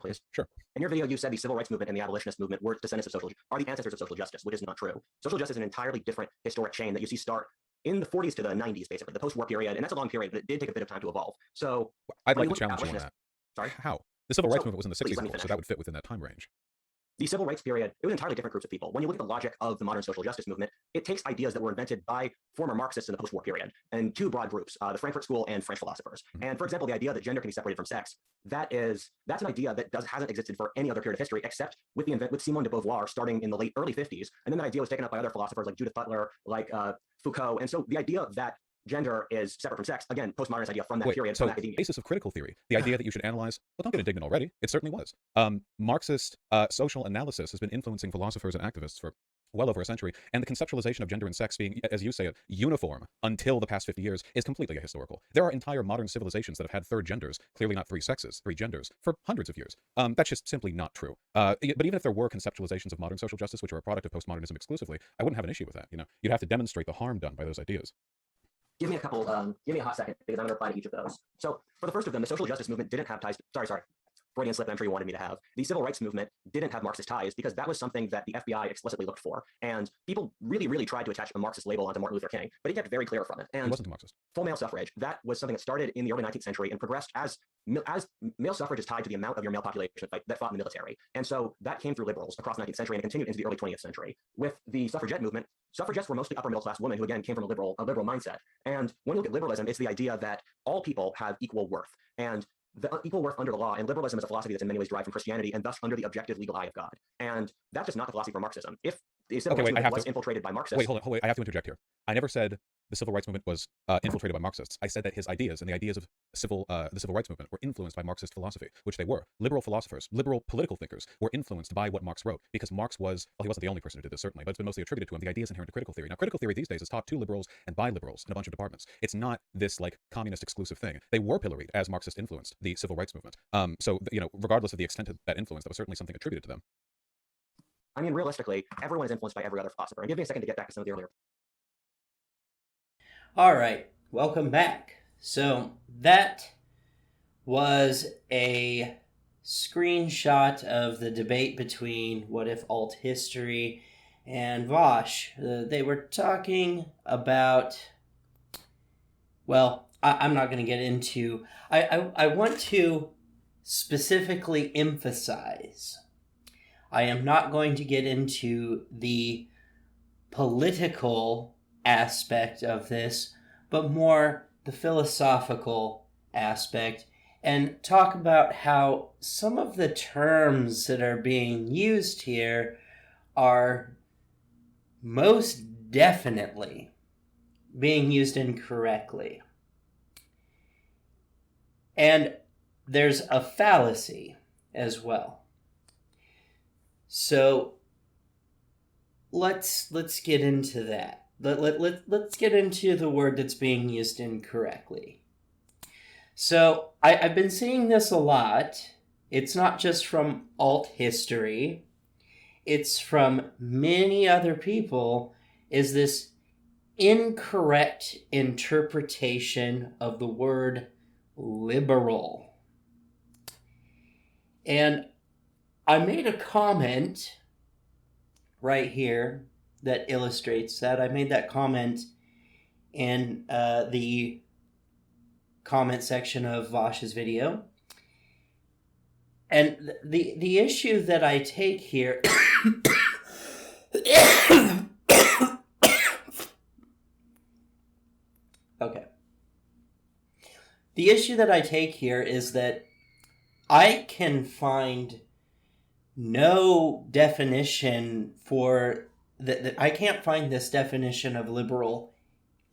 please. Sure. In your video, you said the civil rights movement and the abolitionist movement were descendants of are the ancestors of social justice, which is not true. Social justice is an entirely different historic chain that you see start in the 40s to the 90s, basically, the post-war period, and that's a long period, but it did take a bit of time to evolve. So I'd like to challenge you on that. Sorry? How? The civil rights movement was in the 60s, so that would fit within that time range. The civil rights period, it was entirely different groups of people. When you look at the logic of the modern social justice movement, it takes ideas that were invented by former Marxists in the post-war period and two broad groups, the Frankfurt School and French philosophers. And for example, the idea that gender can be separated from sex, that's an idea that hasn't existed for any other period of history except with Simone de Beauvoir starting in the early 50s. And then that idea was taken up by other philosophers like Judith Butler, like Foucault. And so the idea that gender is separate from sex, again, postmodernist idea from that period. So the basis of critical theory, the idea that you should analyze, well, don't get indignant already. It certainly was. Marxist social analysis has been influencing philosophers and activists for well over a century, and the conceptualization of gender and sex being, as you say it, uniform until the past 50 years is completely ahistorical. There are entire modern civilizations that have had third genders, clearly not three sexes, three genders, for hundreds of years. That's just simply not true. But even if there were conceptualizations of modern social justice, which are a product of postmodernism exclusively, I wouldn't have an issue with that. You'd have to demonstrate the harm done by those ideas. Give me a hot second, because I'm going to reply to each of those. So for the first of them, the social justice movement didn't have ties to, sorry, Freudian slip, I'm sure you wanted me to have. The civil rights movement didn't have Marxist ties because that was something that the FBI explicitly looked for. And people really, really tried to attach a Marxist label onto Martin Luther King, but he kept very clear from it. And he wasn't a Marxist. Full male suffrage, that was something that started in the early 19th century and progressed as male suffrage is tied to the amount of your male population that fought in the military. And so that came through liberals across the 19th century and it continued into the early 20th century. With the suffragette movement, suffragettes were mostly upper middle class women who again came from a liberal mindset. And when you look at liberalism, it's the idea that all people have equal worth and the equal worth under the law, and liberalism is a philosophy that's in many ways derived from Christianity and thus under the objective legal eye of God. And that's just not the philosophy for Marxism. If the civil rights movement was infiltrated by Marxists... Wait, hold on, I have to interject here. I never said the civil rights movement was infiltrated by Marxists. I said that his ideas and the ideas of the civil rights movement were influenced by Marxist philosophy, which they were. Liberal philosophers, liberal political thinkers were influenced by what Marx wrote because Marx was, well, he wasn't the only person who did this, certainly, but it's been mostly attributed to him, the ideas inherent to critical theory. Now, critical theory these days is taught to liberals and by liberals in a bunch of departments. It's not this, communist exclusive thing. They were pilloried as Marxist influenced the civil rights movement. So, regardless of the extent of that influence, that was certainly something attributed to them. I mean, realistically, everyone is influenced by every other philosopher. And give me a second to get back to some of the earlier... All right, welcome back. So that was a screenshot of the debate between What If Alt History and Vaush. They were talking about, well, I'm not going to get into, I want to specifically emphasize, I am not going to get into the political aspect of this, but more the philosophical aspect, and talk about how some of the terms that are being used here are most definitely being used incorrectly. And there's a fallacy as well. So let's get into that. Let's get into the word that's being used incorrectly. So I've been seeing this a lot. It's not just from alt history. It's from many other people, is this incorrect interpretation of the word liberal. And I made a comment right here that illustrates that. I made that comment in the comment section of Vaush's video. And the issue that I take here... Okay. The issue that I take here is that I can find no definition for... I can't find this definition of liberal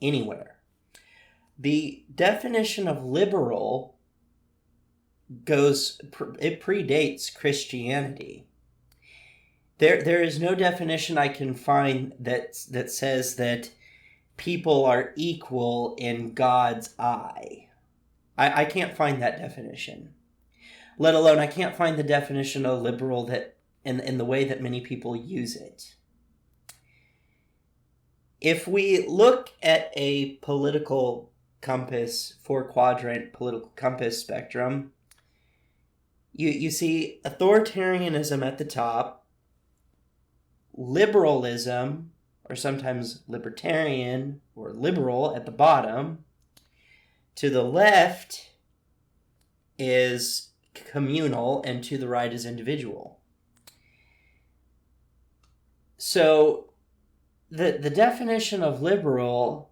anywhere. The definition of liberal it predates Christianity. There is no definition I can find that says that people are equal in God's eye. I can't find that definition. Let alone, I can't find the definition of liberal that in the way that many people use it. If we look at a political compass, 4-quadrant political compass spectrum, you see authoritarianism at the top, liberalism, or sometimes libertarian or liberal at the bottom. To the left is communal, and to the right is individual. So the definition of liberal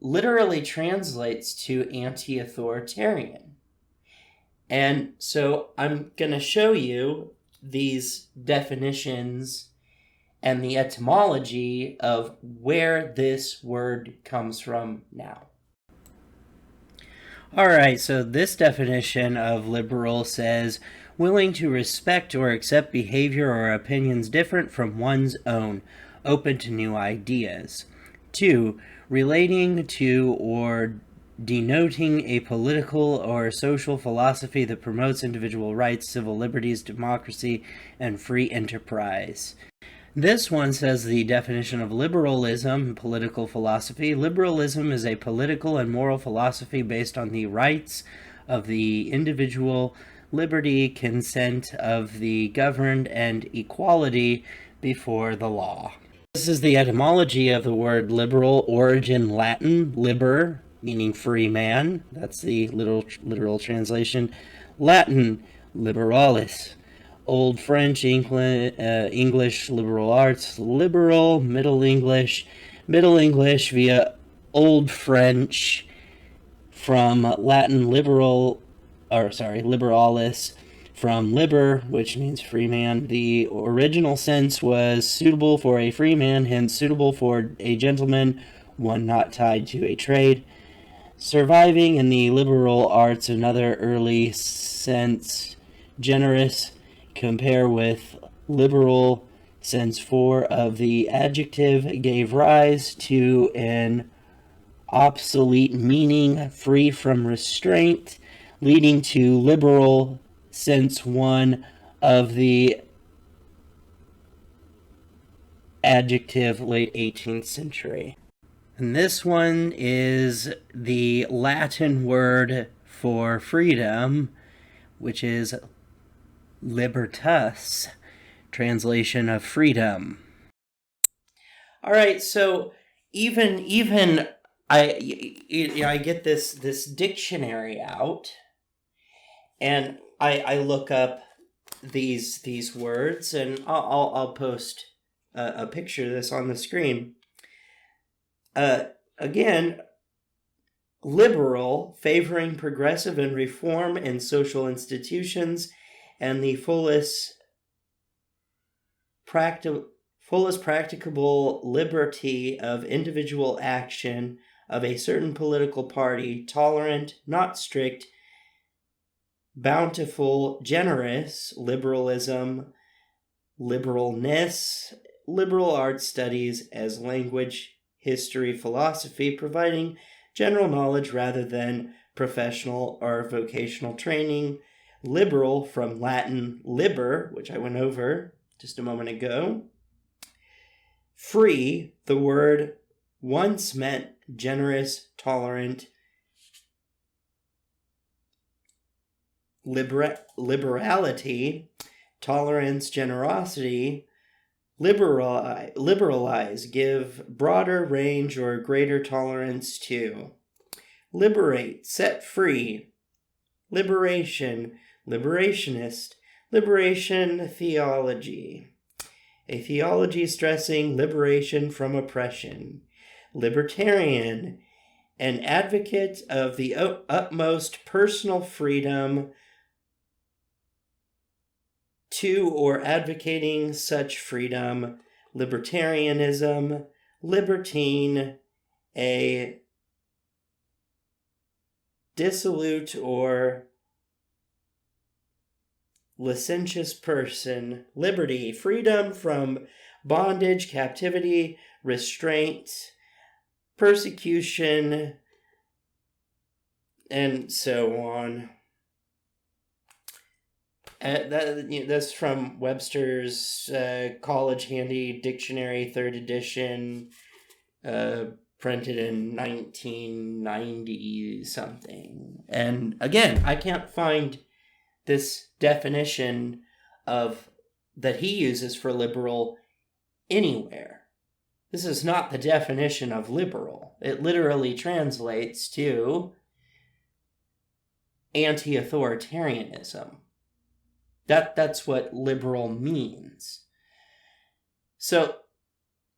literally translates to anti-authoritarian. And so I'm going to show you these definitions and the etymology of where this word comes from now. All right, so this definition of liberal says, willing to respect or accept behavior or opinions different from one's own, open to new ideas. 2, relating to or denoting a political or social philosophy that promotes individual rights, civil liberties, democracy, and free enterprise. This one says the definition of liberalism, political philosophy. Liberalism is a political and moral philosophy based on the rights of the individual, liberty, consent of the governed, and equality before the law. This is the etymology of the word liberal, origin Latin, liber, meaning free man. That's the literal translation. Latin, liberalis. Old French, English, liberal arts, liberal, Middle English via Old French from Latin liberalis, from liber, which means free man. The original sense was suitable for a free man, hence suitable for a gentleman, one not tied to a trade. Surviving in the liberal arts, another early sense, generous. Compare with liberal, since 4 of the adjective gave rise to an obsolete meaning, free from restraint, leading to liberal, since 1 of the adjective, late 18th century. And this one is the Latin word for freedom, which is libertas, translation of freedom. All right, so even I get this dictionary out, and I look up these words, and I'll post a picture of this on the screen. Again, liberal, favoring progressive and reform in social institutions, and the fullest practicable liberty of individual action of a certain political party, tolerant, not strict, bountiful, generous, liberalism, liberalness, liberal arts studies as language, history, philosophy, providing general knowledge rather than professional or vocational training. Liberal, from Latin liber, which I went over just a moment ago. Free, the word once meant generous, tolerant. Liberality, tolerance, generosity. Liberalize, give broader range or greater tolerance to. Liberate, set free. Liberation, liberationist, liberation theology. A theology stressing liberation from oppression. Libertarian, an advocate of the utmost personal freedom to or advocating such freedom. Libertarianism, libertine, a dissolute or licentious person. Liberty, freedom from bondage, captivity, restraint, persecution, and so on. That's from Webster's College Handy Dictionary, 3rd edition, printed in 1990 something. And again, I can't find this definition of that he uses for liberal anywhere. This is not the definition of liberal. It literally translates to anti-authoritarianism. That's what liberal means. So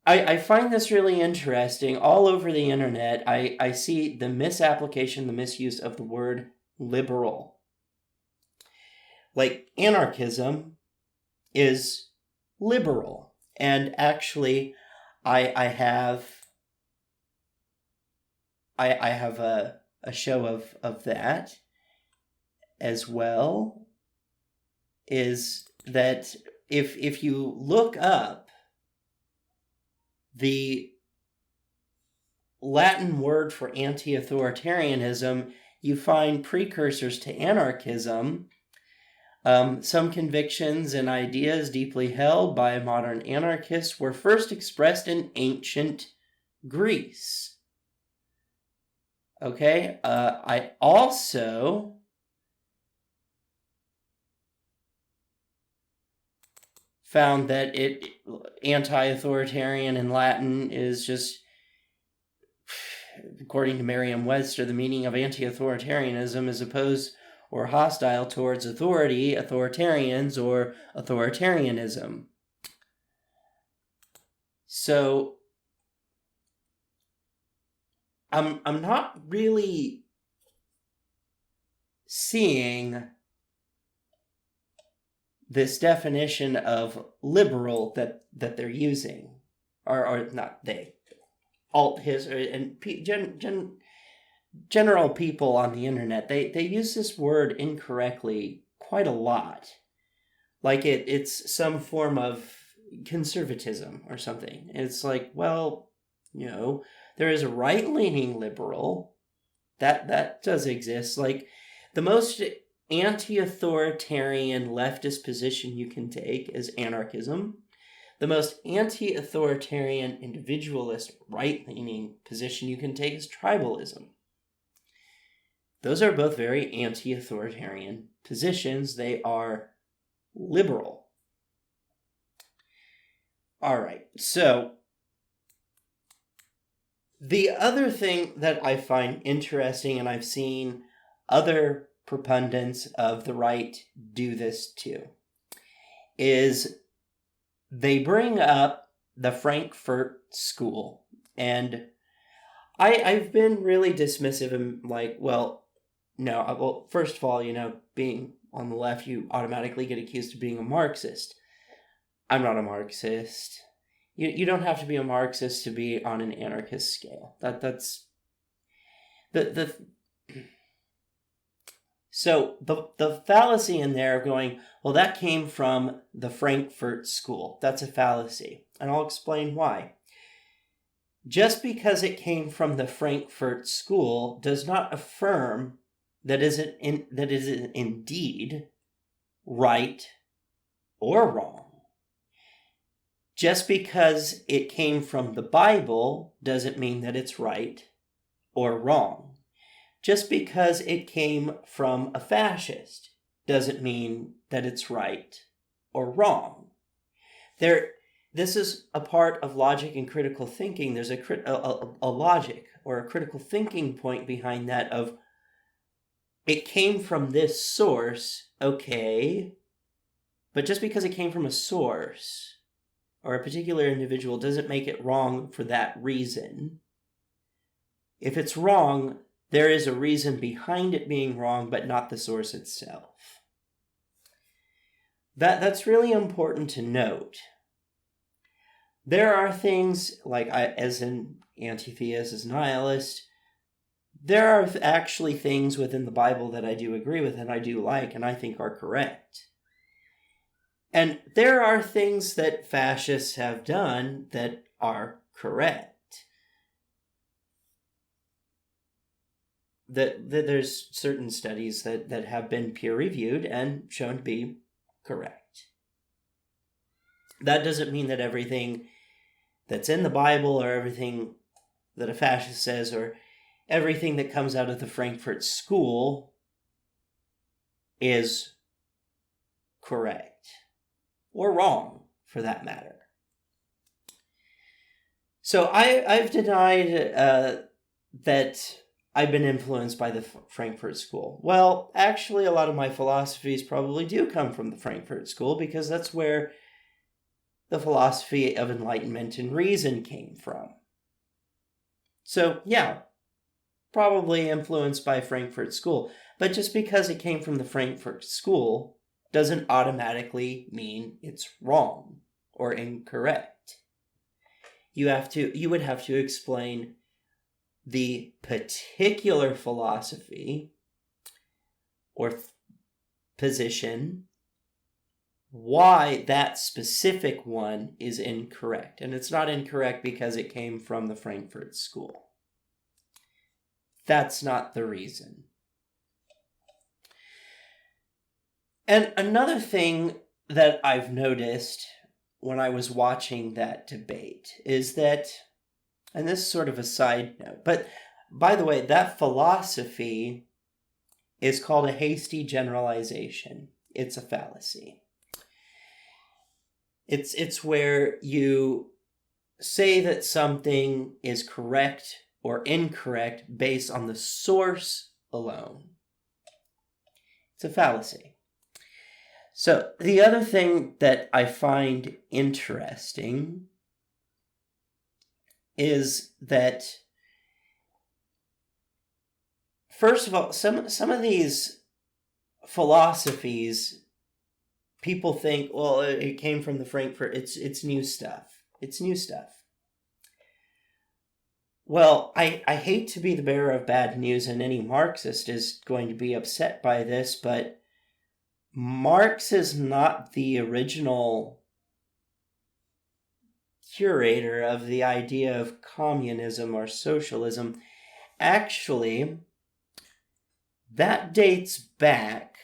I find this really interesting. All over the internet, I see the misapplication, the misuse of the word liberal. Like, anarchism is liberal. And actually, I have a show of that as well, is that if you look up the Latin word for anti-authoritarianism, you find precursors to anarchism. Some convictions and ideas deeply held by modern anarchists were first expressed in ancient Greece. Okay, I also found that anti-authoritarian in Latin is just, according to Merriam-Webster, the meaning of anti-authoritarianism is opposed or hostile towards authority, authoritarians, or authoritarianism. So I'm not really seeing this definition of liberal that they're using, or not they, alt history and general people on the internet, they use this word incorrectly quite a lot. Like it's some form of conservatism or something. It's like, well, there is a right-leaning liberal. That does exist. Like, the most anti-authoritarian leftist position you can take is anarchism. The most anti-authoritarian individualist right-leaning position you can take is tribalism. Those are both very anti-authoritarian positions. They are liberal. All right, so the other thing that I find interesting, and I've seen other proponents of the right do this too, is they bring up the Frankfurt School. And I've been really dismissive and like, well, no, well, first of all, being on the left, you automatically get accused of being a Marxist. I'm not a Marxist. You don't have to be a Marxist to be on an anarchist scale. That's so the fallacy in there of going, well, that came from the Frankfurt School. That's a fallacy, and I'll explain why. Just because it came from the Frankfurt School does not affirm that it is indeed right or wrong. Just because it came from the Bible doesn't mean that it's right or wrong. Just because it came from a fascist doesn't mean that it's right or wrong. This is a part of logic and critical thinking. There's a logic or a critical thinking point behind that of, it came from this source, okay, but just because it came from a source or a particular individual doesn't make it wrong for that reason. If it's wrong, there is a reason behind it being wrong, but not the source itself. That's really important to note. There are things, like as an anti-theist, as a nihilist, there are actually things within the Bible that I do agree with and I do like and I think are correct. And there are things that fascists have done that are correct. That there's certain studies that have been peer-reviewed and shown to be correct. That doesn't mean that everything that's in the Bible or everything that a fascist says or everything that comes out of the Frankfurt School is correct, or wrong, for that matter. So I've denied that I've been influenced by the Frankfurt School. Well, actually, a lot of my philosophies probably do come from the Frankfurt School, because that's where the philosophy of enlightenment and reason came from. So, yeah, probably influenced by Frankfurt School. But just because it came from the Frankfurt School doesn't automatically mean it's wrong or incorrect. You would have to explain the particular philosophy or position, why that specific one is incorrect. And it's not incorrect because it came from the Frankfurt School. That's not the reason. And another thing that I've noticed when I was watching that debate is that, and this is sort of a side note, but by the way, that philosophy is called a hasty generalization. It's a fallacy. It's where you say that something is correct or incorrect based on the source alone. It's a fallacy. So the other thing that I find interesting is that, first of all, some of these philosophies, people think, well, it came from the Frankfurt, it's new stuff. It's new stuff. Well, I hate to be the bearer of bad news, and any Marxist is going to be upset by this, but Marx is not the original curator of the idea of communism or socialism. Actually, that dates back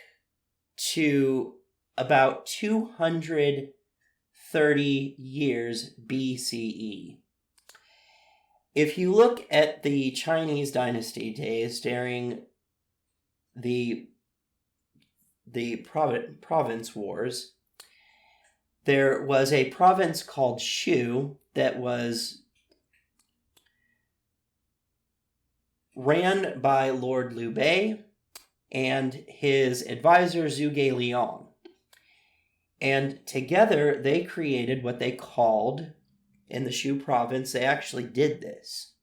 to about 230 years BCE. If you look at the Chinese dynasty days during the province wars, there was a province called Shu that was ran by Lord Liu Bei and his advisor Zhuge Liang. And together they created what they called, in the Shu province, they actually did this.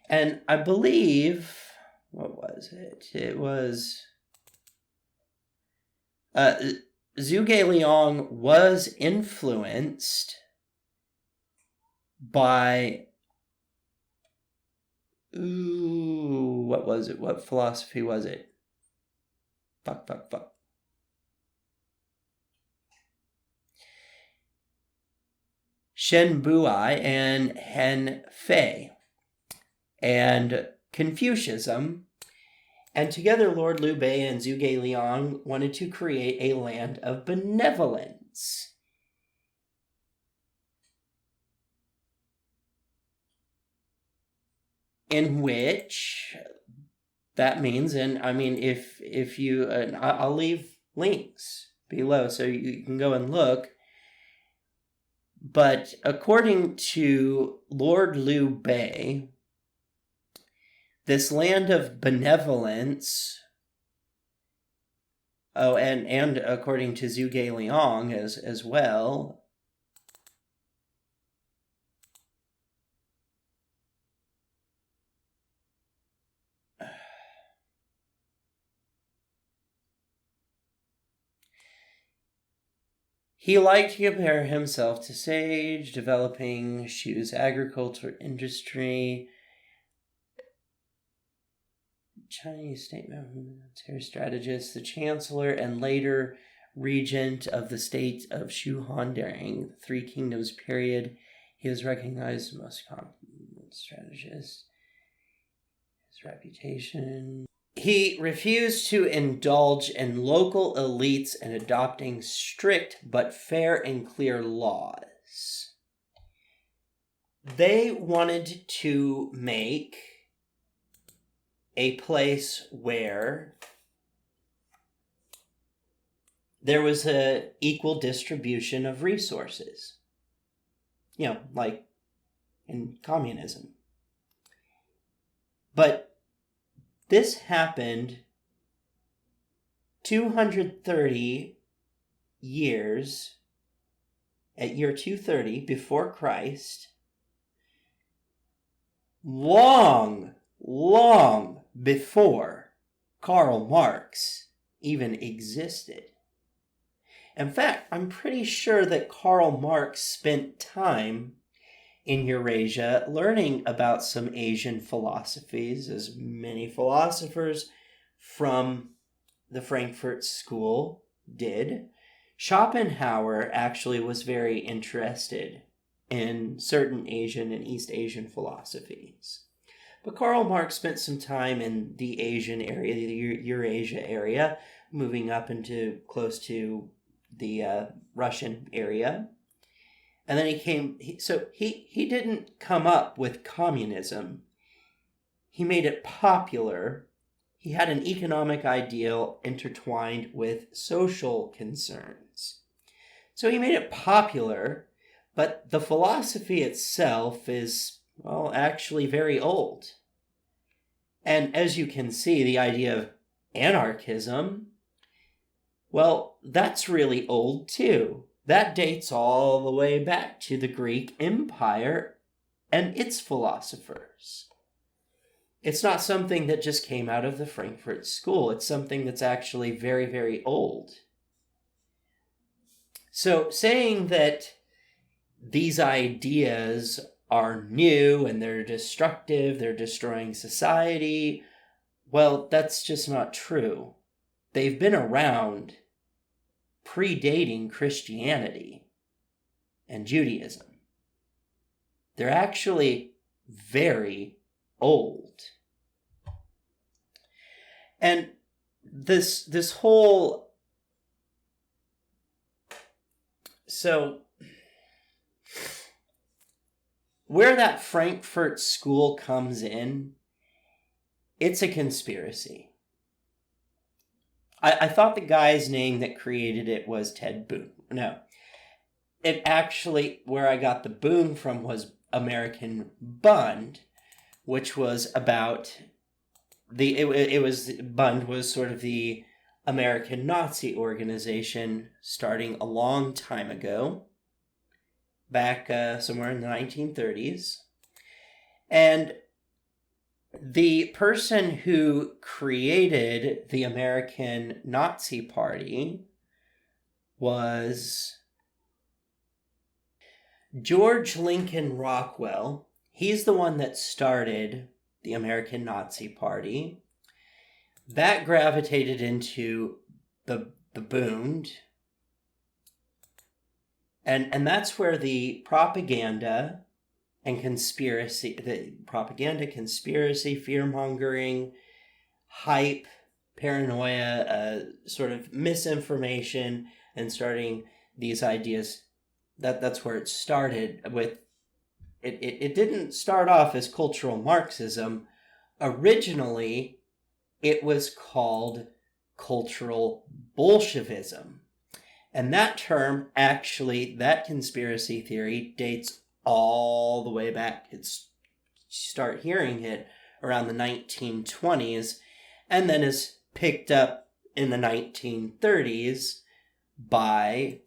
And I believe, what was it? It was Zhuge Liang was influenced by, what was it? What philosophy was it? Fuck. Shen Buai and Hen Fei and Confucianism. And together, Lord Liu Bei and Zhuge Liang wanted to create a land of benevolence. In which, that means, and I mean, if you, I'll leave links below so you can go and look. But according to Lord Liu Bei, this land of benevolence, and according to Zhuge Liang as well, he liked to compare himself to Sage, developing Shu's agriculture industry, Chinese state military strategist, the chancellor, and later regent of the state of Shuhan during the Three Kingdoms period. He was recognized as the most competent strategist. His reputation. He refused to indulge in local elites and adopting strict but fair and clear laws. They wanted to make a place where there was a equal distribution of resources. Like in communism. But this happened 230 years, at year 230 before Christ, long before Karl Marx even existed. In fact, I'm pretty sure that Karl Marx spent time in Eurasia learning about some Asian philosophies, as many philosophers from the Frankfurt School did. Schopenhauer actually was very interested in certain Asian and East Asian philosophies. But Karl Marx spent some time in the Asian area, the Eurasia area, moving up into close to the Russian area. And then he didn't come up with communism. He made it popular. He had an economic ideal intertwined with social concerns. So he made it popular, but the philosophy itself is, well, actually very old. And as you can see, the idea of anarchism, well, that's really old too. That dates all the way back to the Greek Empire and its philosophers. It's not something that just came out of the Frankfurt School. It's something that's actually very, very old. So saying that these ideas are new and they're destructive, they're destroying society, well, that's just not true. They've been around predating Christianity and Judaism. They're actually very old. And this whole... So, where that Frankfurt School comes in, it's a conspiracy. I thought the guy's name that created it was Ted Boone. No. It actually, where I got the Boone from was American Bund, which was about Bund was sort of the American Nazi organization starting a long time ago, back somewhere in the 1930s. And the person who created the American Nazi Party was George Lincoln Rockwell. He's the one that started the American Nazi Party. That gravitated into the Bund. And that's where the propaganda, fear-mongering, hype, paranoia, sort of misinformation, and starting these ideas, that's where it started with. It didn't start off as cultural Marxism. Originally, it was called Cultural Bolshevism. And that term, actually, that conspiracy theory dates all the way back. Start hearing it around the 1920s, and then is picked up in the 1930s by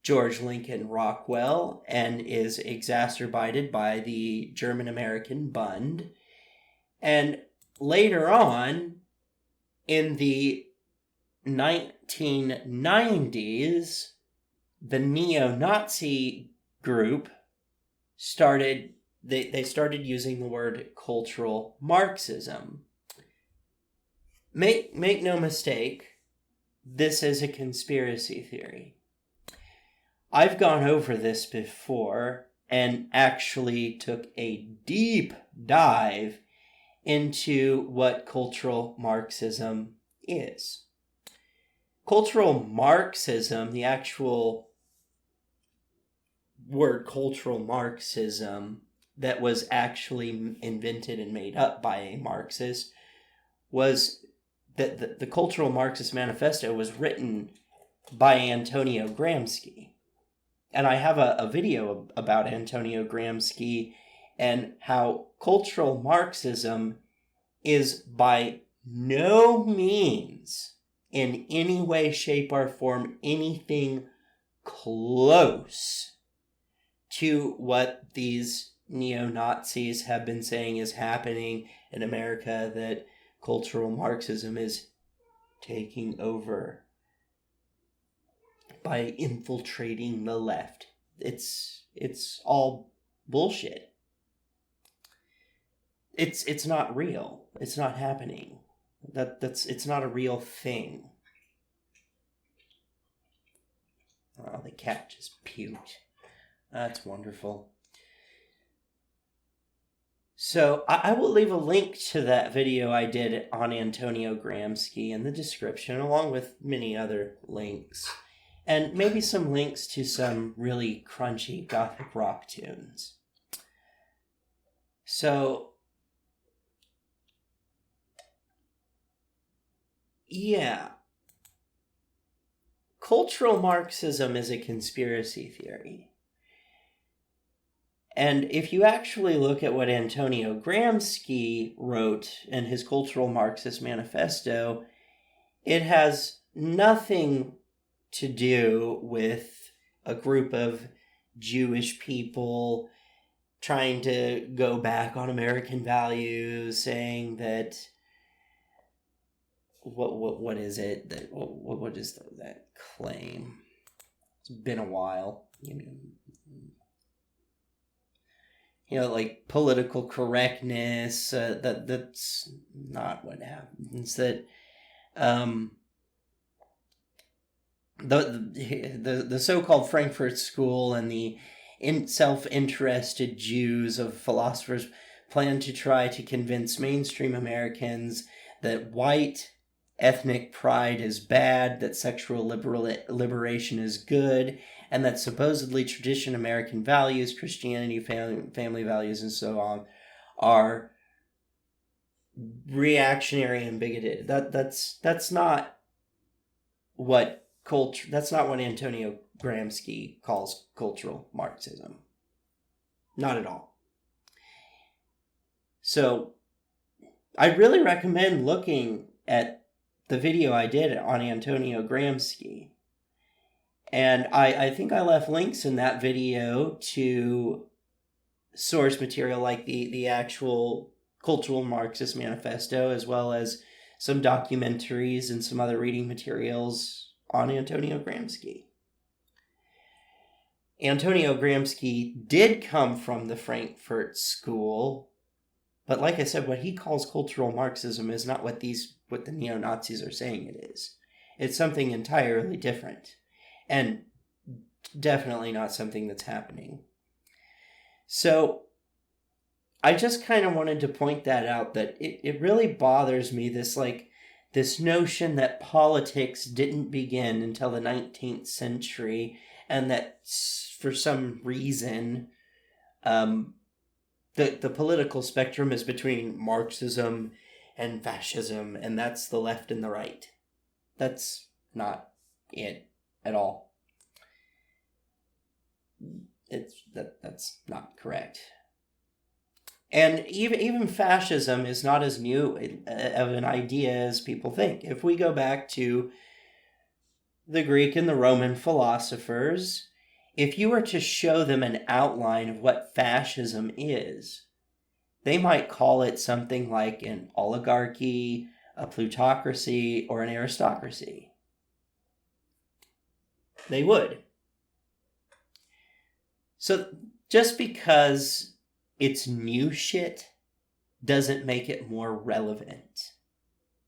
George Lincoln Rockwell and is exacerbated by the German-American Bund. And later on, in the 1990s, the neo-Nazi group started using the word cultural Marxism. Make no mistake, this is a conspiracy theory. I've gone over this before and actually took a deep dive into what cultural Marxism is. Cultural Marxism, the actual word cultural Marxism that was actually invented and made up by a Marxist, was that the Cultural Marxist Manifesto was written by Antonio Gramsci. And I have a video about Antonio Gramsci and how cultural Marxism is by no means in any way, shape, or form anything close to what these neo-Nazis have been saying is happening in America, that cultural Marxism is taking over by infiltrating the left. It's all bullshit. It's not real. It's not happening. It's not a real thing. Oh, the cat just puked. That's wonderful. So I will leave a link to that video I did on Antonio Gramsci in the description, along with many other links. And maybe some links to some really crunchy gothic rock tunes. So, yeah. Cultural Marxism is a conspiracy theory. And if you actually look at what Antonio Gramsci wrote in his Cultural Marxist Manifesto, it has nothing to do with a group of Jewish people trying to go back on American values, saying that what is it that what is that claim? It's been a while. Like political correctness. That's not what happens. That the so-called Frankfurt School and the self-interested Jews of philosophers plan to try to convince mainstream Americans that white ethnic pride is bad, that sexual liberation is good, and that supposedly tradition American values, Christianity, family values, and so on, are reactionary and bigoted. That's not what that's not what Antonio Gramsci calls cultural Marxism. Not at all. So I really recommend looking at the video I did on Antonio Gramsci. And I think I left links in that video to source material like the actual Cultural Marxist Manifesto, as well as some documentaries and some other reading materials on Antonio Gramsci. Antonio Gramsci did come from the Frankfurt School, but like I said, what he calls cultural Marxism is not what the neo-Nazis are saying it is. It's something entirely different, and definitely not something that's happening. So I just kind of wanted to point that out, that it really bothers me, this notion that politics didn't begin until the 19th century, and that for some reason the political spectrum is between Marxism and fascism, and that's the left and the right. That's not it at all. That's not correct. And even fascism is not as new of an idea as people think. If we go back to the Greek and the Roman philosophers, if you were to show them an outline of what fascism is, they might call it something like an oligarchy, a plutocracy, or an aristocracy. They would. So just because it's new shit doesn't make it more relevant.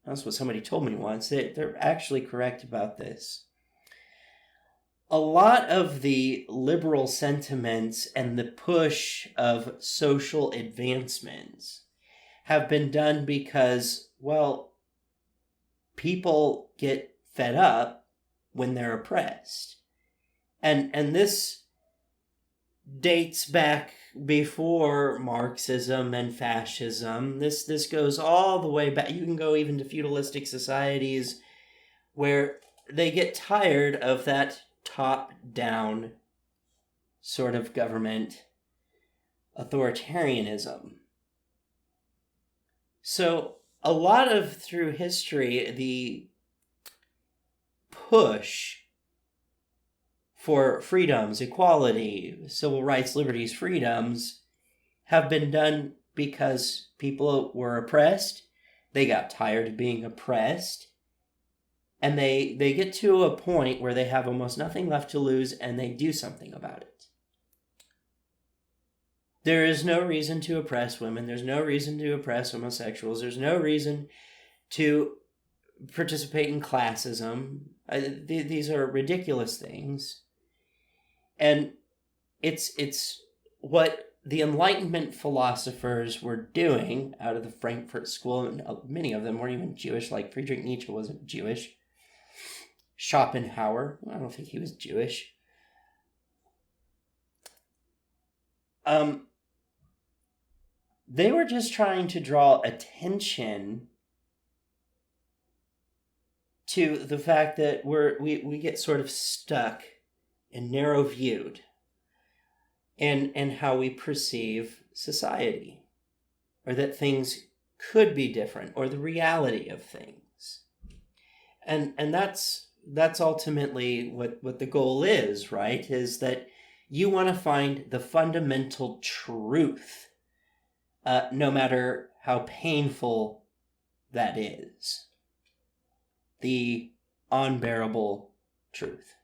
That's what somebody told me once. They're actually correct about this. A lot of the liberal sentiments and the push of social advancements have been done because, well, people get fed up when they're oppressed. And this dates back before Marxism and fascism. This goes all the way back. You can go even to feudalistic societies where they get tired of that top-down sort of government authoritarianism. So a lot of through history, the push for freedoms, equality, civil rights, liberties, freedoms have been done because people were oppressed. They got tired of being oppressed. And they get to a point where they have almost nothing left to lose, and they do something about it. There is no reason to oppress women. There's no reason to oppress homosexuals. There's no reason to participate in classism. These are ridiculous things. And it's what the Enlightenment philosophers were doing out of the Frankfurt School, and many of them weren't even Jewish, like Friedrich Nietzsche wasn't Jewish. Schopenhauer, I don't think he was Jewish. They were just trying to draw attention to the fact that we get sort of stuck and narrow-viewed in how we perceive society, or that things could be different, or the reality of things. And that's ultimately what the goal is, right? Is that you want to find the fundamental truth, no matter how painful that is. The unbearable truth.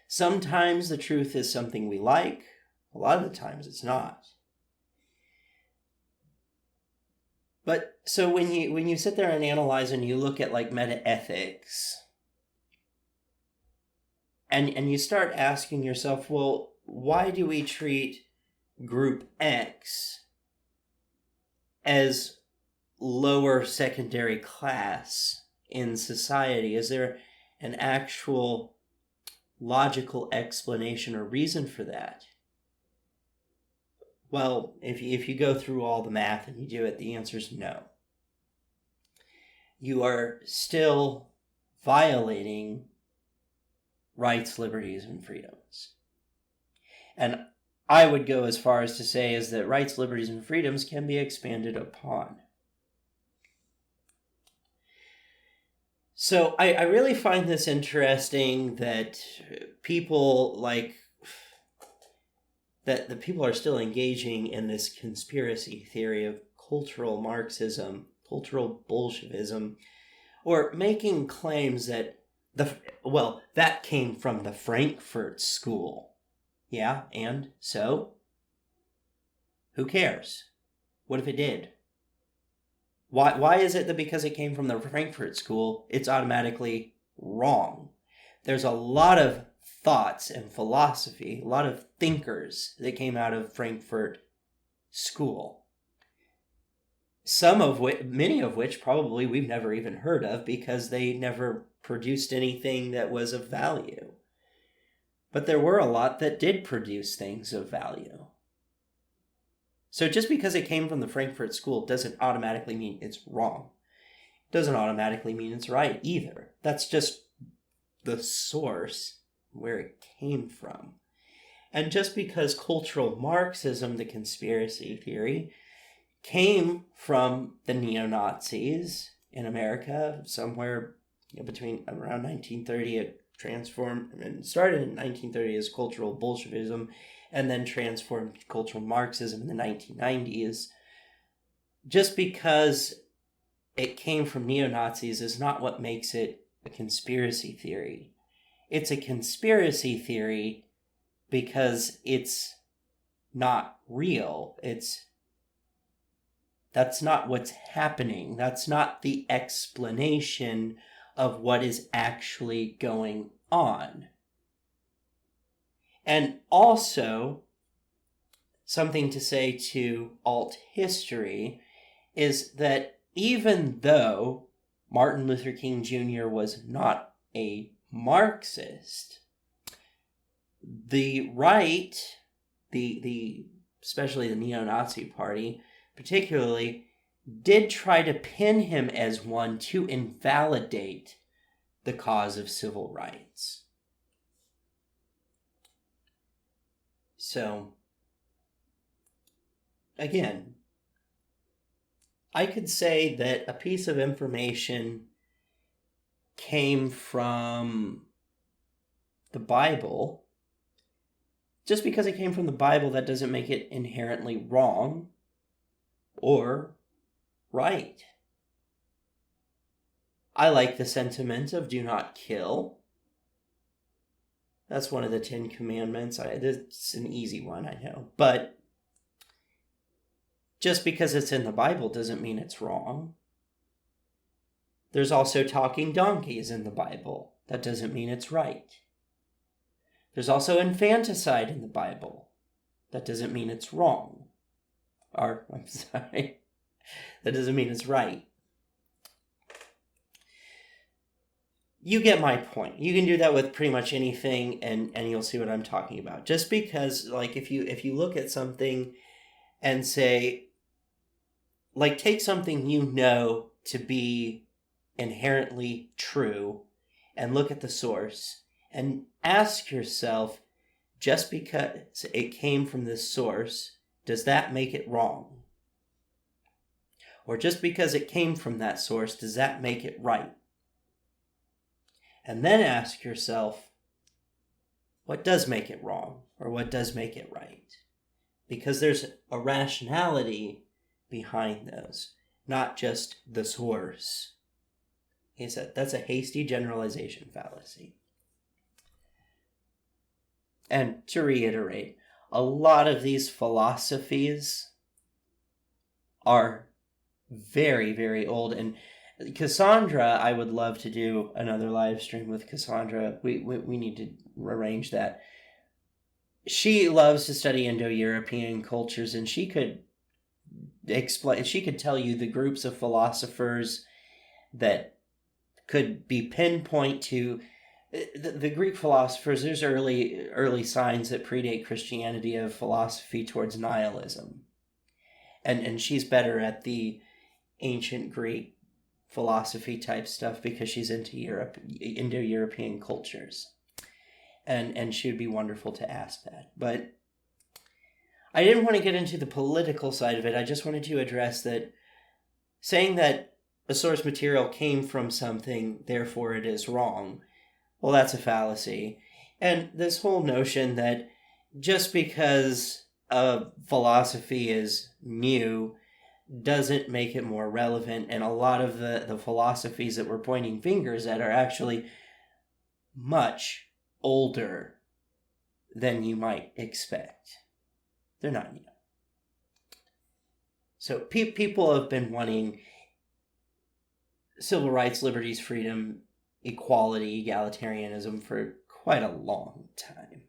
Sometimes the truth is something we like. A lot of the times it's not. But so when you sit there and analyze and you look at like metaethics, and you start asking yourself, well, why do we treat group X as lower secondary class in society? Is there an actual logical explanation or reason for that? Well, if you go through all the math and you do it, the answer is no. You are still violating rights, liberties, and freedoms. And I would go as far as to say is that rights, liberties, and freedoms can be expanded upon. So I really find this interesting that people that the people are still engaging in this conspiracy theory of cultural Marxism, cultural Bolshevism, or making claims that that came from the Frankfurt School. Yeah, and so? Who cares? What if it did? Why is it that because it came from the Frankfurt School, it's automatically wrong? There's a lot of thoughts and philosophy, a lot of thinkers that came out of Frankfurt School. Many of which probably we've never even heard of because they never produced anything that was of value. But there were a lot that did produce things of value. So just because it came from the Frankfurt School doesn't automatically mean it's wrong. It doesn't automatically mean it's right either. That's just the source where it came from. And just because cultural Marxism, the conspiracy theory, came from the neo-Nazis in America somewhere between around 1930, it transformed and started in 1930 as Cultural Bolshevism, and then transformed to Cultural Marxism in the 1990s. Just because it came from neo-Nazis is not what makes it a conspiracy theory. It's a conspiracy theory because it's not real. That's not what's happening. That's not the explanation of what is actually going on. And also, something to say to alt history is that even though Martin Luther King Jr. was not a Marxist, the right the especially the neo-Nazi party, particularly, did try to pin him as one to invalidate the cause of civil rights. So, again, I could say that a piece of information came from the Bible. Just because it came from the Bible, that doesn't make it inherently wrong or right. I like the sentiment of do not kill. That's one of the 10 Commandments. It's an easy one, I know. But just because it's in the Bible doesn't mean it's wrong. There's also talking donkeys in the Bible. That doesn't mean it's right. There's also infanticide in the Bible. That doesn't mean it's wrong. Or, I'm sorry, that doesn't mean it's right. You get my point. You can do that with pretty much anything, and you'll see what I'm talking about. Just because, like, if you look at something and say, like, take something you know to be inherently true and look at the source and ask yourself, just because it came from this source, does that make it wrong? Or just because it came from that source, does that make it right? And then ask yourself, what does make it wrong? Or what does make it right? Because there's a rationality behind those, not just the source. He said that's a hasty generalization fallacy. And to reiterate, a lot of these philosophies are very, very old. And Cassandra, I would love to do another live stream with Cassandra. We need to arrange that. She loves to study Indo-European cultures, and she could explain. She could tell you the groups of philosophers that could be pinpoint to the Greek philosophers. There's early signs that predate Christianity of philosophy towards nihilism, and she's better at the ancient Greek philosophy type stuff because she's into Indo-European cultures, and she would be wonderful to ask that. But I didn't want to get into the political side of it. I just wanted to address that saying that a source material came from something, therefore it is wrong. Well, that's a fallacy. And this whole notion that just because a philosophy is new doesn't make it more relevant, and a lot of the philosophies that we're pointing fingers at are actually much older than you might expect. They're not new. So people have been wanting civil rights, liberties, freedom, equality, egalitarianism for quite a long time.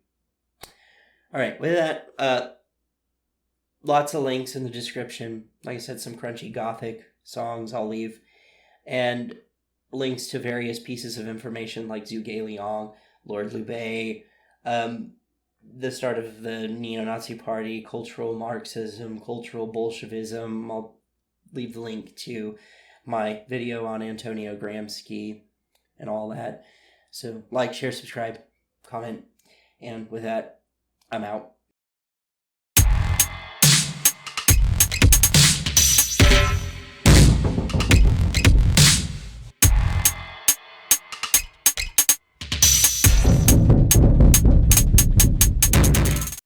All right, with that, lots of links in the description. Like I said, some crunchy Gothic songs I'll leave, and links to various pieces of information like Zhuge Liang, Lord Liu, the start of the neo-Nazi party, Cultural Marxism, Cultural Bolshevism. I'll leave the link to my video on Antonio Gramsci and all that. So like, share, subscribe, comment, and with that, I'm out.